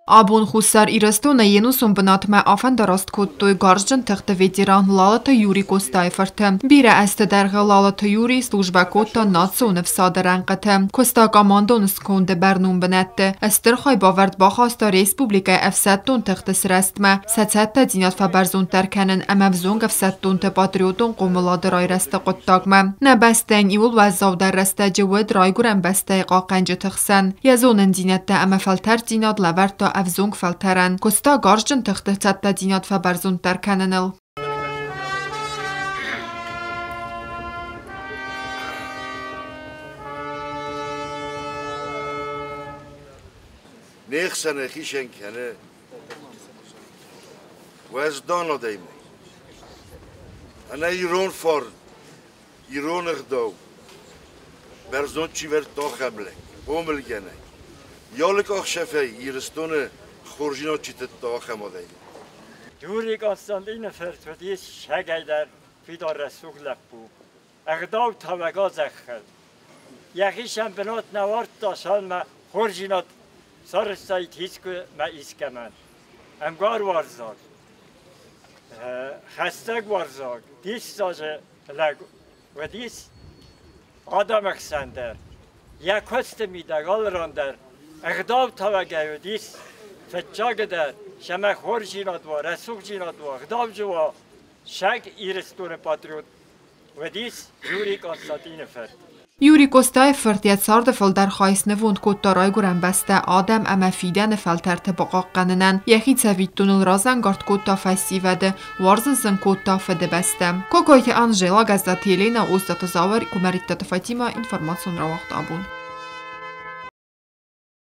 Abun Xusar irăstone yenusum bınatme afenda rastkuttuy garjın tıxtı veteran Lalata Yuri Kostayfırtı. Bire este derge Lalata Yuri slujba kotta natsonıv saderenqıtı. Kosta komandon skonde bernum bınetti. Estır xay baverd baxasta Respublika efsettun tıxtı srestme. Setsette dinat faberzun terkenin emevzong efsettun te patriotun qomuladır ayreste qottagme. Nebesten iul vazzav derreste ceved rayguren beste qaqenci tıxsen. Yazonun dinette emefelter dinat leverta افزونگ فلترن کستا گارجن تخته تت دینات فبرزون در کننل نیخ سنخیشن کنه وزدان آدایمه انا ایران فار ایران اخداو برزون چی ورد تا خبله بومل گنه یالک آخشفه ایرستون خورجینا چیت تا خماده دوری قاستاندین فرتودیس شگیدر فیدار رسوق لپو اقداو تاوگا زخل یخیشم بنات نوارد داشال ما خورجینات سارستایی تیسکو ما ایسکمن امگار وارزاگ خستگ وارزاگ دیس ساجه لگ و دیس آدم اخسندر یک هست میدگال راندر اقدام توجه دیس فتجاگ در شما خورجینات و رسوق جینات و اقدام جوا شک ایرستون پاتریوت و دیس یوری کنستانتین فرد یوری کستای فرتیت سارد فلدر خایس نوند کتارای گرن بسته آدم اما فیدن فلتر تبقاق قننن یخی تسویتونل رازن گارد کتا فیسی وده وارزن کتا فده بسته کوکوی که انجلا گزده تیلینا اوستات زاور کمریت تفایتیما انفرماسیون را وقت آبون